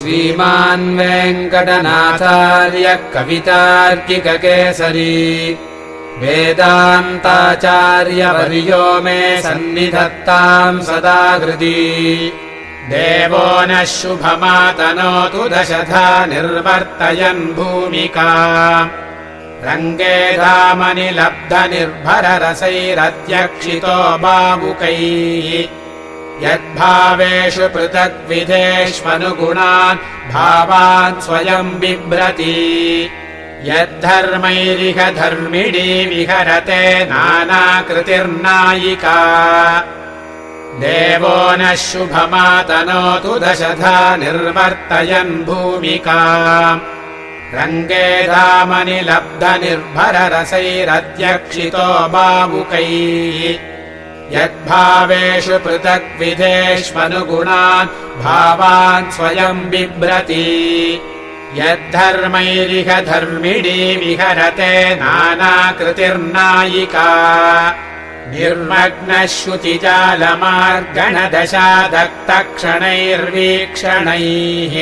श्रीमान् वेङ्कटनाथार्यः कवितार्किककेसरी वेदान्ताचार्यवर्यो मे सन्निधत्तां सदा हृदि देवो नः शुभमातनोतु दशधा निर्वर्तयन् भूमिका रङ्गे धामनि लब्धनिर्भररसैरत्यक्षितो बाबुकैः यद्भावेषु पृथग्विधेष्वनुगुणान् भावान् स्वयं बिभ्रति यद्धर्मैरिह धर्मिणी विहरते नानाकृतिर्नायिका देवो नः शुभमातनोतु दशधा निर्वर्तयन् भूमिका रङ्गे धामनि लब्धनिर्भररसैरत्यक्षितो बाबुकैः यद्भावेषु पृथग्विधेष्वनुगुणान् भावान् स्वयं बिभ्रति यद्धर्मैरिह धर्मिणी विहरते नानाकृतिर्नायिका निर्मग्नः श्रुतिजालमार्गणदशादक्तक्षणैर्वीक्षणैः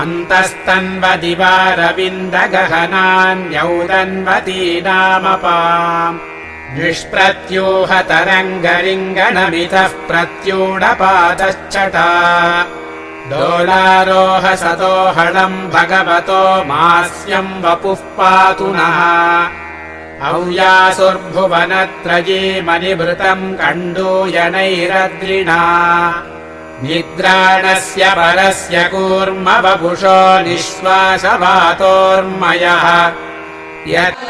अन्तस्तन्वदिवारविन्दगहनान्यौदन्वतीनामपाम् निष्प्रत्यूहतरङ्गरिङ्गणमितः प्रत्यूढपातश्चटा दोलारोह सतोहळम् भगवतो मास्यम् वपुः पातु नः औयासुर्भुवनत्रयीमनिभृतम् कण्डूयनैरद्रिणा निद्राणस्य परस्य कूर्मवपुषो निःश्वासवातोर्मयः यत्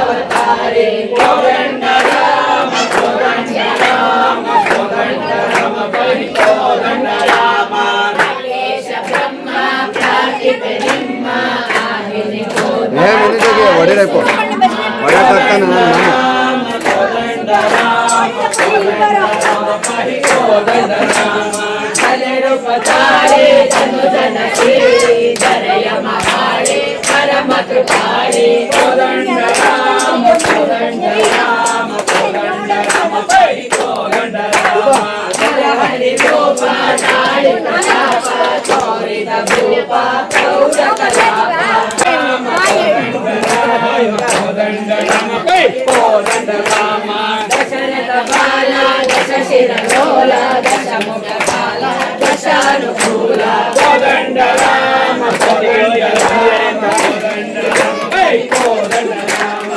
ಅವತಾರಿ ಕೋದಂಡ ರಾಮ ಕೋದಂಡ ರಾಮ ಕೋದಂಡ ರಾಮ ಬಲಿ ಕೋದಂಡ ರಾಮ ನಾಗೇಶ ಬ್ರಹ್ಮ ಪ್ರಾರ್ಥಿಪೆ ನಿಮ್ಮ ಆಗಿನಿ ಹೊಡಿಬೇಕು ಹೊಡೆಯಕ್ಕಾಗ್ತಾನೆ ರಾಮ ಕೋದಂಡ ರಾಮ ಕೋದಂಡ ರಾಮ ಬಲಿ ಕೋದಂಡ ರಾಮ ರೂಪಧಾರಿ ಜನು ಜನ ಶ್ರೀ ಜರಯ ಮಹಾರಿ ಪರಮ ಕೃಪಾರಿ ಕೋದಂಡ ರಾಮ ಕೋದಂಡ ರಾಮ ಕೋದಂಡ ರಾಮ ಬೈ ಕೋದಂಡ ರಾಮ ಹರಿ ರೂಪ ನಾಡಿ ಪ್ರತಾಪ ತೋರಿದ ಭೂಪ ಗೌರ ಕಲಾಪ ರಾಮ ಕೋದಂಡ ರಾಮ ಬೈ ಕೋದಂಡ ರಾಮ ದಶರಥ ಬಾಲ ದಶ ಶಿರ ಲೋಲ ದಶ ಮುಖ ಬಾಲ ದಶಾನುಕೂಲ ಕೋದಂಡ ರಾಮ ಕೋದಂಡ ರಾಮ ಕೋದಂಡ ರಾಮ ಬೈ ಕೋದಂಡ ರಾಮ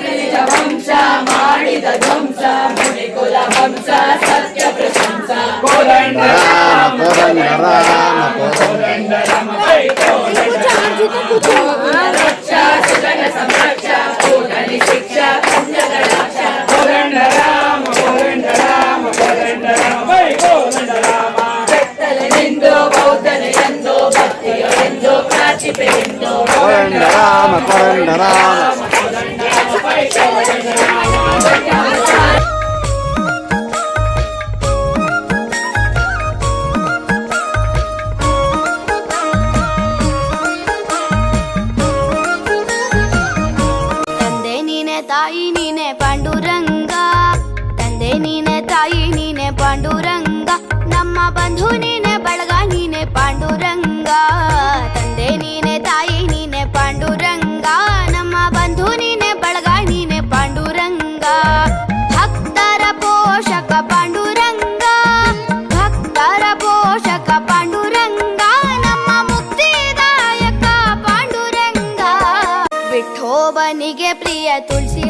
ನಿಜ ವಂಶ ಮಾಡಿದ ಧ್ವಂಸ ಮುನಿಕುಲ ವಂಶ ಸತ್ಯ ಪ್ರಶಂಸ ಕೋದಂಡ ರಾಮ ಕೋದಂಡ ರಾಮ ಕೋದಂಡ Rama by Kodanda Rama Raksha Sujana ಸಂರಕ್ಷ Kudli Shiksha ಪುಣ್ಯಗಳಾಕ್ಷ Kodanda Rama Kodanda Rama Kodanda Rama by Kodanda Rama ಬೆತ್ತಲೆಂದು ಬೌದ್ಧನೆಂದು ಭಕ್ತಿಯೆಂದು ಪ್ರಾರ್ಥಿಪೆಂದು Kodanda Rama Kodanda Rama Kodanda Rama by ಕೋದಂಡ ರಾಮ ತಾಯಿ ನೀನೆ ಪಾಂಡುರಂಗ ತಂದೆ ನೀನೆ ತಾಯಿ ನೀನೆ ಪಾಂಡುರಂಗ ನಮ್ಮ ಬಂಧು ನೀನೆ ಬಳಗ ನೀನೆ ಪಾಂಡುರಂಗ ತಂದೆ ನೀನೆ ತಾಯಿ ನೀನೆ ಪಾಂಡುರಂಗ ನಮ್ಮ ಬಂಧು ನೀನೆ ಬಳಗ ನೀನೆ ಪಾಂಡುರಂಗ ಭಕ್ತರ ಪೋಷಕ ಪಾಂಡುರಂಗ ಭಕ್ತರ ಪೋಷಕ ಪಾಂಡುರಂಗ ನಮ್ಮ ಮುಕ್ತಿದಾಯಕ ಪಾಂಡುರಂಗ ವಿಠೋಬನಿಗೆ ಪ್ರಿಯ ತುಳಸಿ